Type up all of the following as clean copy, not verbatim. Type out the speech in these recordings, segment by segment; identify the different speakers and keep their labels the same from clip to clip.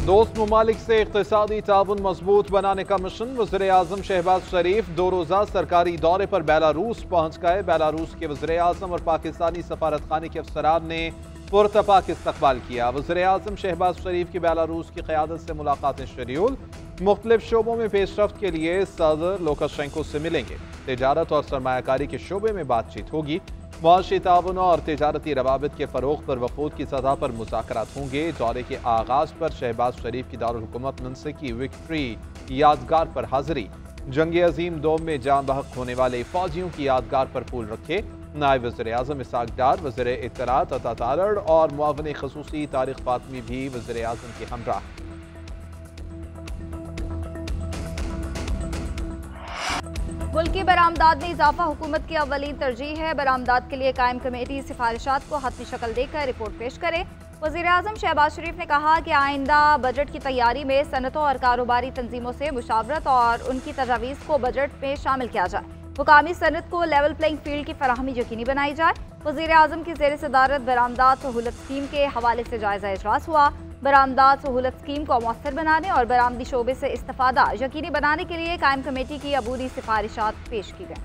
Speaker 1: दोस्त ममालिक से इक़्तिसादी ताउन मजबूत बनाने का मिशन। वज़ीर-ए-आज़म शहबाज शरीफ 2 रोज़ा सरकारी दौरे पर बेलारूस पहुँच गए। बेलारूस के वज़ीर-ए-आज़म और पाकिस्तानी सफारतखाने के अफसरान ने पुरतपाक इस्तकबाल किया। वज़ीर-ए-आज़म शहबाज शरीफ की बेलारूस की क़यादत से मुलाकातें शेड्यूल। मुख्तलिफ शोबों में पेशरफ्त के लिए सदर लुकाशेंको से मिलेंगे। तिजारत और सरमायाकारी के शोबे में बातचीत होगी। मुआशी ताउन और तिजारती रवाबित के फ़रोग़ पर वफ़ूद की सतह पर मुज़ाकरात होंगे। दौरे के आगाज़ पर शहबाज शरीफ की दारुल हुकूमत मंसे की विक्ट्री यादगार पर हाज़िरी। जंग अजीम दोम में जान बहक होने वाले फौजियों की यादगार पर फूल रखे। नायब वज़ीर-ए-आज़म इसाक डार, वज़ीर इत्तलात अता तारड़ और मुआविन ख़ुसूसी तारिक फ़ातमी भी वज़ीर-ए-आज़म के हमराह।
Speaker 2: मुल्की बरामदात में इजाफा हुकूमत की अव्वलीन तरजीह है। बरामदात के लिए कायम कमेटी सिफारिशात को हतमी शक्ल देकर रिपोर्ट पेश करे। वज़ीर-ए-आज़म शहबाज शरीफ ने कहा कि आइंदा बजट की तैयारी में सनतों और कारोबारी तंजीमों से मुशावरत और उनकी तजावीज़ को बजट में शामिल किया जाए। मुकामी सनत को लेवल प्लेइंग फील्ड की फराहमी यकीनी बनाई जाए। वज़ीर-ए-आज़म की ज़ेर सदारत बरामदात सहूलत स्कीम के हवाले से जायज़ा इजलास हुआ। बरामदात सहूलत स्कीम को मौसर बनाने और बरामदी शोबे से इस्तिफादा यकीनी बनाने के लिए कायम कमेटी की अबूरी सिफारिशात पेश की गई।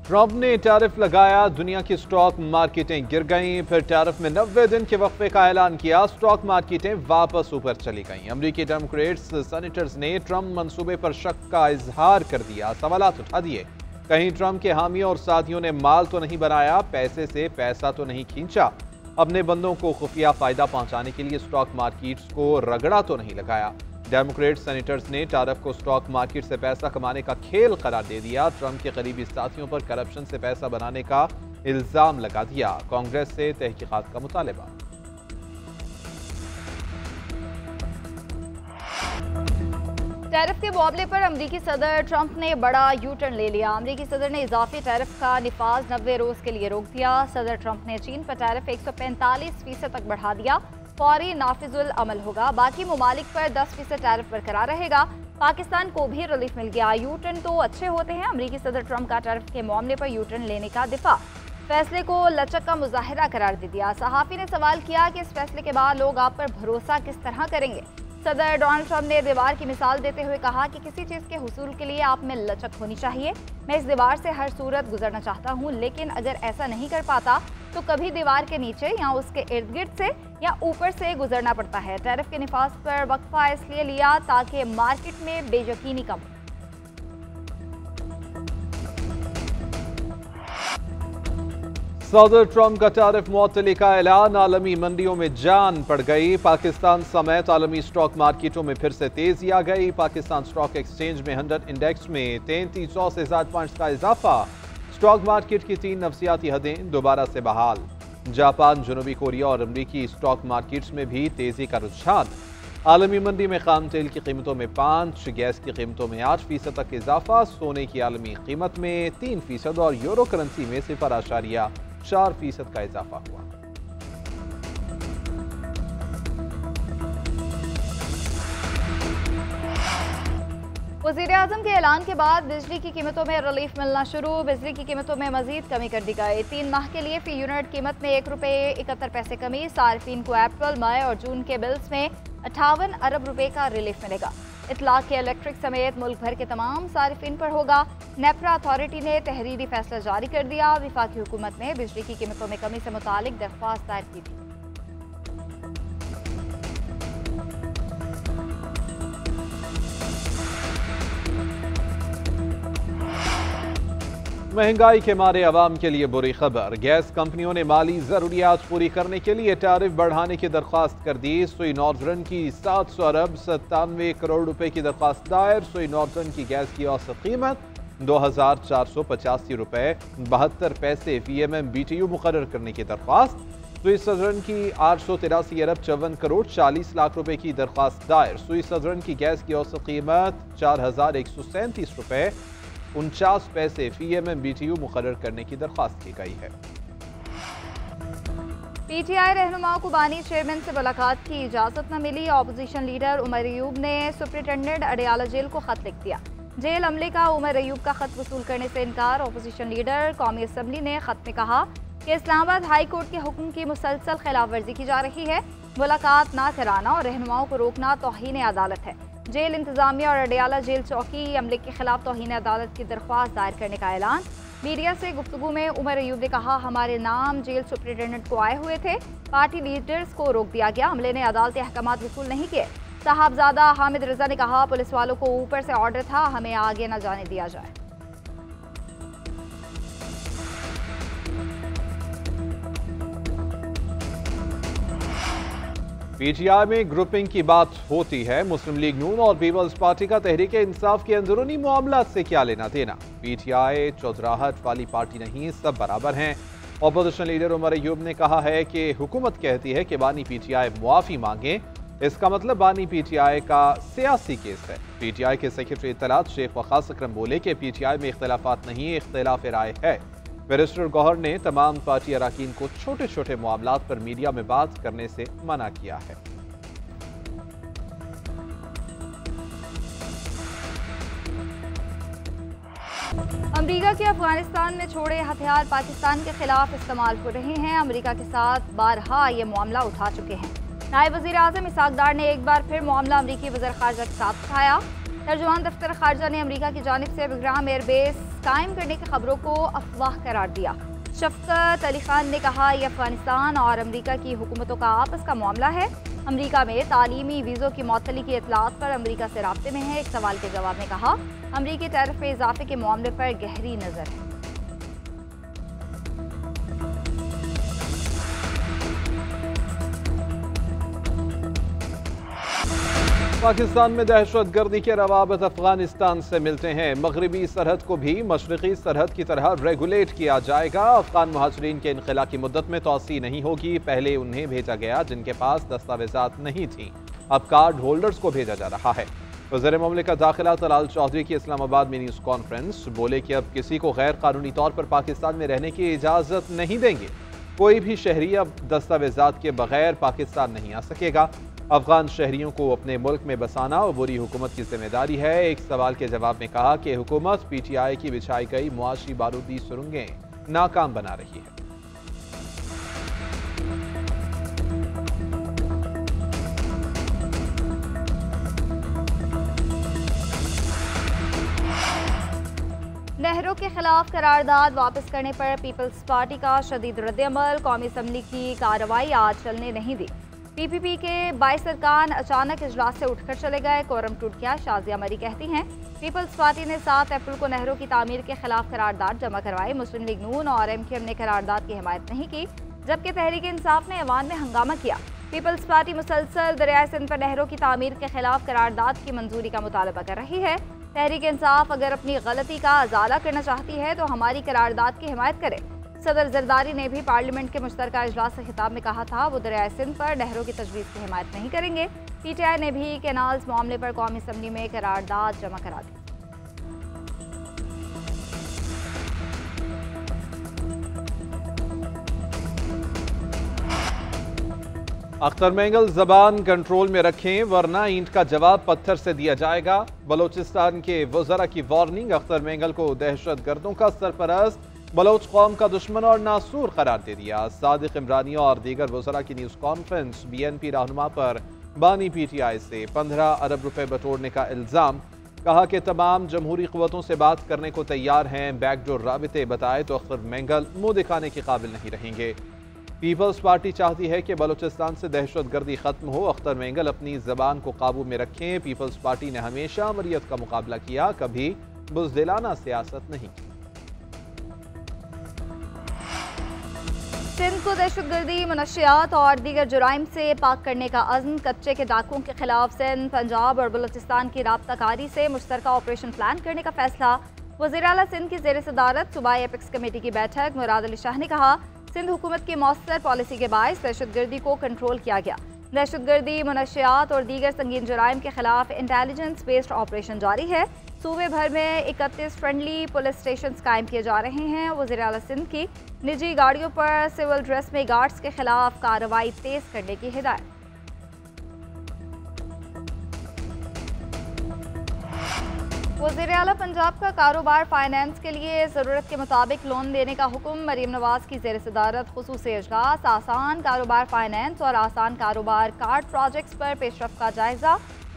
Speaker 1: ट्रंप ने टैरिफ लगाया, दुनिया की स्टॉक मार्केटें गिर गईं। फिर टैरिफ में 90 दिन के वक्फे का ऐलान किया, स्टॉक मार्केटें वापस ऊपर चली गईं। अमरीकी डेमोक्रेट्स सेनेटर्स ने ट्रंप मंसूबे पर शक का इजहार कर दिया, सवालात उठा दिए। कहीं ट्रंप के हामियों और साथियों ने माल तो नहीं बनाया, पैसे से पैसा तो नहीं खींचा, अपने बंदों को खुफिया फायदा पहुंचाने के लिए स्टॉक मार्केट्स को रगड़ा तो नहीं लगाया। डेमोक्रेट सेनेटर्स ने टैरिफ को स्टॉक मार्केट से पैसा कमाने का खेल करार दे दिया। ट्रंप के करीबी साथियों पर करप्शन से पैसा बनाने का इल्जाम लगा दिया। कांग्रेस से तहकीकात का मुतालबा।
Speaker 2: टैरिफ के मुआवले पर अमरीकी सदर ट्रंप ने बड़ा यू टर्न ले लिया। अमरीकी सदर ने इजाफी टैरिफ का निफाज 90 रोज के लिए रोक दिया। सदर ट्रंप ने चीन पर टैरिफ 145% तक बढ़ा दिया, फौरी नाफिजुल अमल होगा। बाकी ममालिक पर 10% टैरिफ बरकरार रहेगा। पाकिस्तान को भी रिलीफ मिल गया। यू टर्न तो अच्छे होते हैं। अमरीकी सदर ट्रंप का टैरिफ के मामले पर यू टर्न लेने का दिफा, फैसले को लचक का मुजाहिरा करार दे दिया। सहाफ़ी ने सवाल किया कि इस फैसले के बाद लोग आप पर भरोसा किस तरह करेंगे। सदर डोनाल्ड ट्रंप ने दीवार की मिसाल देते हुए कहा कि किसी चीज़ के हुसूल के लिए आप में लचक होनी चाहिए। मैं इस दीवार से हर सूरत गुजरना चाहता हूँ, लेकिन अगर ऐसा नहीं कर पाता तो कभी दीवार के नीचे या उसके इर्द गिर्द से या ऊपर से गुजरना पड़ता है। टैरिफ के निफाज पर वक्फा इसलिए लिया ताकि मार्केट में बेयकीनी कम।
Speaker 1: सदर ट्रंप का टैरिफ मुअत्तली का ऐलान, आलमी मंडियों में जान पड़ गई। पाकिस्तान समेत आलमी स्टॉक मार्केटों में फिर से तेजी आ गई। पाकिस्तान स्टॉक एक्सचेंज में 100 इंडेक्स में 3300 से ज्यादा पॉइंट्स का इजाफा। स्टॉक मार्केट की 3 नफसियाती हदें दोबारा से बहाल। जापान, जनूबी कोरिया और अमरीकी स्टॉक मार्केट्स में भी तेजी का रुझान। आलमी मंडी में खाम तेल की कीमतों में 5, गैस की कीमतों में 8% तक इजाफा। सोने की आलमी कीमत में 3% और यूरो करेंसी में 0.4% का इजाफा हुआ।
Speaker 2: वज़ीर-ए-आज़म के ऐलान के बाद बिजली की कीमतों में रिलीफ मिलना शुरू। बिजली की कीमतों में मजीद कमी कर दी गई। 3 माह के लिए फी यूनिट कीमत में ₹1.71 कमी। सार्फिन को अप्रैल, मई और जून के बिल्स में 58 अरब रुपए का रिलीफ मिलेगा। इतलाक के इलेक्ट्रिक समेत मुल्क भर के तमाम सार्फिन पर होगा। नेपरा अथॉरिटी ने तहरीरी फैसला जारी कर दिया। वफाकी हुकूमत ने बिजली की कीमतों में कमी से मुतालिक दरख्वास्त दायर की थी।
Speaker 1: महंगाई के मारे अवाम के लिए बुरी खबर। गैस कंपनियों ने माली जरूरियात पूरी करने के लिए टैरिफ बढ़ाने की दरख्वास्त कर दी। सुई नॉर्दर्न की 700 अरब 97 करोड़ रुपए की दरख्वास्त दायर। सुई नॉर्दर्न की गैस की औसत कीमत 2485 रुपए 72 पैसे FMM BTU मुकर्रर करने की दरख्वास्त। सुई सदर्न की 883 अरब 54 करोड़ 40 लाख रुपए की दरख्वास्त दायर। सुई सदर्न की गैस की औसत कीमत 4137 रुपए 49 पैसे FMM BTU मुकर्रर करने की दरख्वास्त की गई है।
Speaker 2: PTI रहनुमा को बानी चेयरमैन से मुलाकात की इजाजत न मिली। ऑपोजिशन लीडर उमर अयूब ने सुप्रिंटेंडेंट अडयाला जेल को खत लिख दिया। जेल अमले का उमर अयूब का खत वसूल करने से इनकार। अपोजिशन लीडर कौमी असम्बली ने खत में कहा कि इस्लामाबाद हाई कोर्ट के हुक्म की मुसलसल खिलाफ वर्जी की जा रही है। मुलाकात ना कराना और रहनुमाओं को रोकना तौहीन अदालत है। जेल इंतजामिया और अडियाला जेल चौकी अमले के खिलाफ तौहीन अदालत की दरख्वास्त दायर करने का ऐलान। मीडिया से गुफ्तगू में उमर अयूब ने कहा, हमारे नाम जेल सुप्रिंटेंडेंट को आए हुए थे, पार्टी लीडर्स को रोक दिया गया, अमले ने अदालती अहकामात वसूल नहीं किए। साहबजादा हामिद रजा ने कहा, पुलिस वालों को ऊपर से ऑर्डर था, हमें आगे न जाने दिया जाए।
Speaker 1: पीटीआई में ग्रुपिंग की बात होती है। मुस्लिम लीग नून और पीपल्स पार्टी का तहरीक इंसाफ के अंदरूनी मामला से क्या लेना देना। पीटीआई चौधराहट वाली पार्टी नहीं, सब बराबर हैं। अपोजिशन लीडर उमर अयूब ने कहा है कि हुकूमत कहती है कि बानी पीटीआई मुआफी मांगे, इसका मतलब बानी पीटीआई का सियासी केस है। पीटीआई के सेक्रेटरी इत्तलात शेख वखास अकरम बोले कि पीटीआई में इख्तलाफात नहीं, इख्तलाफ राय है। बैरिस्टर गौहर ने तमाम पार्टी अराकीन को छोटे छोटे मामलात पर मीडिया में बात करने से मना किया है।
Speaker 2: अमेरिका के अफगानिस्तान में छोड़े हथियार पाकिस्तान के खिलाफ इस्तेमाल हो रहे हैं। अमेरिका के साथ बारहा ये मामला उठा चुके हैं। नायब वज़ीर आज़म इसहाक डार ने एक बार फिर मामला अमरीकी वज़ीर ख़ारजा के साथ उठाया। तर्जुमान दफ्तर ख़ारजा ने अमेरिका की जानिब से बिग्राम एयरबेस कायम करने की खबरों को अफवाह करार दिया। शफ़क़त अली खान ने कहा, यह अफगानिस्तान और अमेरिका की हुकूमतों का आपस का मामला है। अमेरिका में तालीमी वीज़ों की मअतली की इतलात पर अमेरिका से राब्ते में है। एक सवाल के जवाब में कहा, अमेरिकी टैरिफ में इजाफे के मामले पर गहरी नज़र है।
Speaker 1: पाकिस्तान में दहशतगर्दी के रवाबत अफगानिस्तान से मिलते हैं। मगरबी सरहद को भी मशरकी सरहद की तरह रेगुलेट किया जाएगा। अफगान मुहाजिरीन के इनखला की मुद्दत में तोसी नहीं होगी। पहले उन्हें भेजा गया जिनके पास दस्तावेजात नहीं थी, अब कार्ड होल्डर्स को भेजा जा रहा है। वज़ीर मुमलिकत दाखिला तलाल चौधरी की इस्लामाबाद में न्यूज़ कॉन्फ्रेंस, बोले कि अब किसी को गैर कानूनी तौर पर पाकिस्तान में रहने की इजाज़त नहीं देंगे। कोई भी शहरी अब दस्तावेजात के बगैर पाकिस्तान नहीं आ सकेगा। अफगान शहरियों को अपने मुल्क में बसाना और बुरी हुकूमत की जिम्मेदारी है। एक सवाल के जवाब में कहा कि हुकूमत पीटीआई की बिछाई गई मुआशी बारूदी सुरंगें नाकाम बना रही है।
Speaker 2: नेहरू के खिलाफ करारदाद वापस करने पर पीपल्स पार्टी का शदीद रद्द-ए-अमल। कौमी असम्बली की कार्रवाई आज चलने नहीं दी। पीपीपी के 22 अरकान अचानक इजलास से उठकर चले गए। कोरम टूट गया। शाजिया मरी कहती हैं, पीपल्स पार्टी ने 7 अप्रैल को नेहरू की तामीर के खिलाफ करारदाद जमा करवाई। मुस्लिम लीग नून और एमक्यूएम ने करारदाद की हिमायत नहीं की, जबकि तहरीक इंसाफ ने ऐवान में हंगामा किया। पीपल्स पार्टी मुसलसल दरियाए सिंध पर नेहरू की तामीर के खिलाफ करारदाद की मंजूरी का मुतालबा कर रही है। तहरीक इंसाफ अगर अपनी गलती का अजाला करना चाहती है तो हमारी करारदाद की हिमायत करे। सदर जरदारी ने भी पार्लियामेंट के मुश्तरका इजलास से खिताब में कहा था, वो दरियाए सिंध पर नेहरू की तजवीज़ की हिमायत नहीं करेंगे। पीटीआई ने भी कैनाल्स मामले पर कौमी असम्बली में करारदाद जमा करा दी।
Speaker 1: अख्तर मेंगल जबान कंट्रोल में रखें वरना ईंट का जवाब पत्थर से दिया जाएगा। बलोचिस्तान के वज़रा की वार्निंग। अख्तर मेंगल को दहशतगर्दों का सरपरस्त, बलोच कौम का दुश्मन और नासूर करार दे दिया। सादिक इमरानी और दीगर वज़रा की न्यूज़ कॉन्फ्रेंस। बीएनपी रहनुमा पर बानी पीटीआई से 15 अरब रुपए बटोरने का इल्ज़ाम। कहा कि तमाम जमहूरी क़ुव्वतों से बात करने को तैयार हैं। बैकडोर राबिते बताए तो अख्तर मेंगल मुंह दिखाने के काबिल नहीं रहेंगे। पीपल्स पार्टी चाहती है कि बलूचिस्तान से दहशतगर्दी खत्म हो। अख्तर मेंगल अपनी जबान को काबू में रखें। पीपल्स पार्टी ने हमेशा अमरियत का मुकाबला किया, कभी बुज़दिलाना सियासत नहीं की।
Speaker 2: सिंध को दहशतगर्दी, मनशियात और दीगर जुराइम से पाक करने का अज़्म। कच्चे के डाकुओं के खिलाफ सिंध, पंजाब और बलूचिस्तान की राब्ताकारी से मुश्तरका ऑपरेशन प्लान करने का फैसला। वज़ीर आला सिंध की ज़ेर सदारत सूबाई एपिक्स कमेटी की बैठक। मुराद अली शाह ने कहा, सिंध हुकूमत की मौसर पॉलिसी के बायस दहशतगर्दी को कंट्रोल किया गया। दहशतगर्दी, मनशियात और दीगर संगीन जुराइम के खिलाफ इंटेलिजेंस बेस्ड ऑपरेशन जारी है। सूबे भर में 31 फ्रेंडली पुलिस स्टेशन कायम किए जा रहे हैं। वज़ीर आला सिंध की निजी गाड़ियों पर सिविल ड्रेस में गार्ड्स के खिलाफ कार्रवाई तेज करने की हिदायत। वज़ीर आला पंजाब का कारोबार फाइनेंस के लिए ज़रूरत के मुताबिक लोन देने का हुक्म। मरीम नवाज की ज़ेर सदारत खुसूसी इजलास। आसान कारोबार फाइनेंस और आसान कारोबार कार्ड प्रोजेक्ट्स पर पेशरफ का जायजा।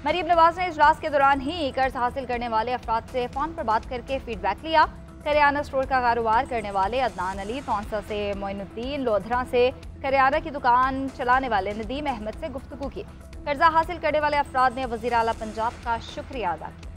Speaker 2: मरीम नवाज ने इजलास के दौरान ही कर्ज हासिल करने वाले अफराद से फ़ोन पर बात करके फीडबैक लिया। करियाना स्टोर का कारोबार करने वाले अदनान अली, तौंसा से मोइनुद्दीन, लोधरा से करियाना की दुकान चलाने वाले नदीम अहमद से गुफ्तगू की। कर्जा हासिल करने वाले अफराद ने वज़ीर आला पंजाब का शुक्रिया अदा किया।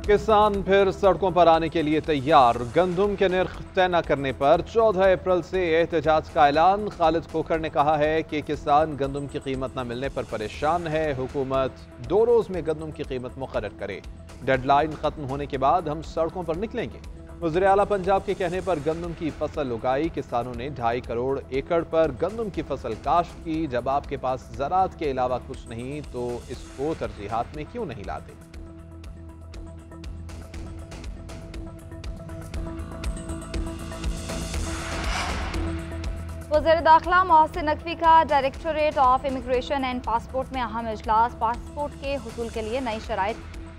Speaker 1: किसान फिर सड़कों पर आने के लिए तैयार। गंदम के निर्ख तय न करने पर 14 अप्रैल से एहतजाज का ऐलान। खालिद खोखर ने कहा है कि किसान गंदम की कीमत न मिलने पर परेशान है। हुकूमत 2 रोज में गंदम की कीमत मुकर्रर करे। डेडलाइन खत्म होने के बाद हम सड़कों पर निकलेंगे। वज़ीर आला पंजाब के कहने पर गंदम की फसल उगाई। किसानों ने 2.5 करोड़ एकड़ पर गंदम की फसल काश्त की। जब आपके पास ज़राअत के अलावा कुछ नहीं तो इसको तरजीहात में क्यों नहीं लाते?
Speaker 2: वज़ीर दाखिला मोहसिन नकवी का directorate of immigration and passport में अहम इजलास। पासपोर्ट के हुसूल के लिए नई शराइत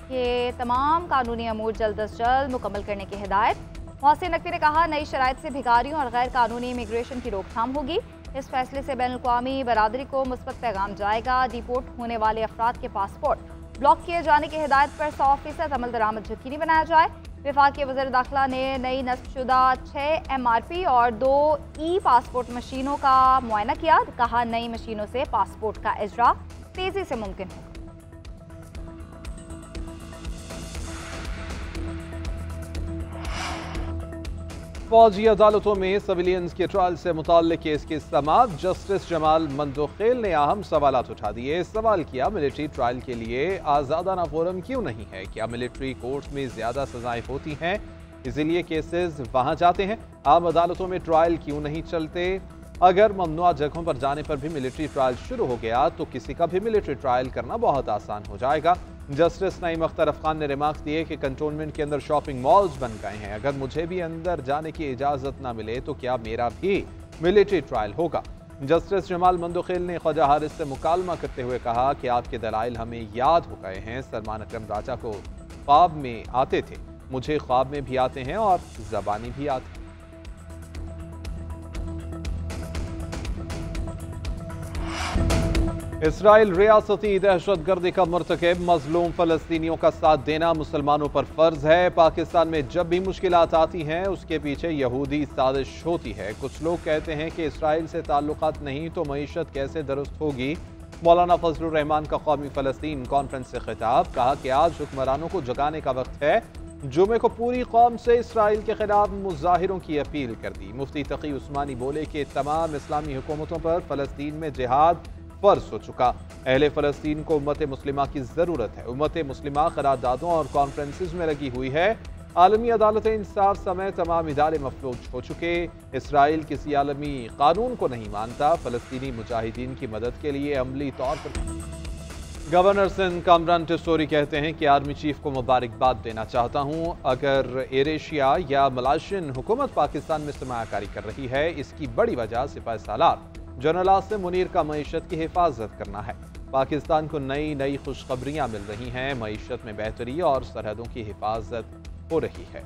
Speaker 2: के तमाम कानूनी अमूर जल्द अज जल्द मुकम्मल करने की हिदायत। मोहसिन नकवी ने कहा, नई शराइत से भिखारियों और गैर कानूनी इमिग्रेशन की रोकथाम होगी। इस फैसले से बैनुल-अक़वामी बरादरी को मुस्बत पैगाम जाएगा। डिपोर्ट होने वाले अफराद के पासपोर्ट ब्लॉक किए जाने की हिदायत पर 100% अमल दरामद यकीनी बनाया जाए। वफाकी वज़ीर दाखिला ने नई नस्बशुदा 6 MRP और 2 ई-पासपोर्ट मशीनों का मुआयना किया। कहा, नई मशीनों से पासपोर्ट का इजरा तेजी से मुमकिन होगा।
Speaker 1: फौजी अदालतों में सिविलियंस के ट्रायल से मुताल्लिक केस की समाअत। जस्टिस जमाल मंदोखेल ने अहम सवालात उठा दिए। सवाल किया, मिलिट्री ट्रायल के लिए आज़ादाना फोरम क्यों नहीं है? क्या मिलिट्री कोर्ट्स में ज़्यादा सजाएं होती हैं, इसीलिए केसेस वहां जाते हैं? आम अदालतों में ट्रायल क्यों नहीं चलते? अगर ममनुआ जगहों पर जाने पर भी मिलिट्री ट्रायल शुरू हो गया तो किसी का भी मिलिट्री ट्रायल करना बहुत आसान हो जाएगा। जस्टिस नईम अख्तर अफगान ने रिमार्क दिए कि कंटोनमेंट के अंदर शॉपिंग मॉल्स बन गए हैं। अगर मुझे भी अंदर जाने की इजाज़त ना मिले तो क्या मेरा भी मिलिट्री ट्रायल होगा? जस्टिस जमाल मंदोखेल ने ख्वाजा हारिस से मुकालमा करते हुए कहा कि आपके दलाइल हमें याद हो गए हैं। सलमान अकरम राजा को ख्वाब में आते थे, मुझे ख्वाब में भी आते हैं और ज़बानी भी आते हैं। इसराइल रियासती दहशतगर्दी का मुर्तकिब। मजलूम फलस्तीनियों का साथ देना मुसलमानों पर फर्ज है। पाकिस्तान में जब भी मुश्किलात आती हैं उसके पीछे यहूदी साजिश होती है। कुछ लोग कहते हैं कि इसराइल से ताल्लुकात नहीं तो मईशत कैसे दुरुस्त होगी। मौलाना फजलुर रहमान का कौमी फलस्तीन कॉन्फ्रेंस से खिताब। कहा कि आज हुक्मरानों को जगाने का वक्त है। जुमे को पूरी कौम से इसराइल के खिलाफ मुजाहिरों की अपील कर दी। मुफ्ती तकी उस्मानी बोले कि तमाम इस्लामी हुकूमतों पर फलस्तीन में जिहाद फर्ज हो चुका। अहले फलस्तीन को उम्मत मुस्लिमा की ज़रूरत है। उम्मत मुस्लिमा करारदादों और कॉन्फ्रेंसेस में लगी हुई है। आलमी अदालत इंसाफ समेत तमाम इदारे मफलूज हो चुके। इसराइल किसी आलमी कानून को नहीं मानता। फलस्तीनी मुजाहिदीन की मदद के लिए अमली तौर पर गवर्नर सिंध कामरान टिस्टोरी कहते हैं कि आर्मी चीफ को मुबारकबाद देना चाहता हूँ। अगर एरेशिया या मलाशियन हुकूमत पाकिस्तान में सरमायाकारी कर रही है, इसकी बड़ी वजह सिपाही सालार जनरल आसिम मुनीर का मईशत की हिफाजत करना है। पाकिस्तान को नई नई खुशखबरियां मिल रही हैं। मईशत में बेहतरी और सरहदों की हिफाजत हो रही है।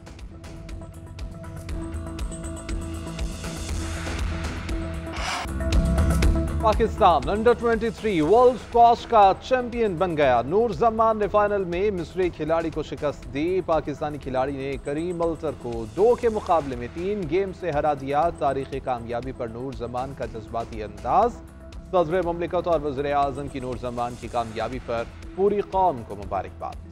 Speaker 1: पाकिस्तान अंडर 23 वर्ल्ड स्क्वॉश का चैंपियन बन गया। नूर जमान ने फाइनल में मिस्री खिलाड़ी को शिकस्त दी। पाकिस्तानी खिलाड़ी ने करीम अल्तर को 2 के मुकाबले में 3 गेम से हरा दिया। तारीखी कामयाबी पर नूर जमान का जज्बाती अंदाज। सदर ममलिकत और वज़ीर आज़म की नूर जमान की कामयाबी पर पूरी कौम को मुबारकबाद।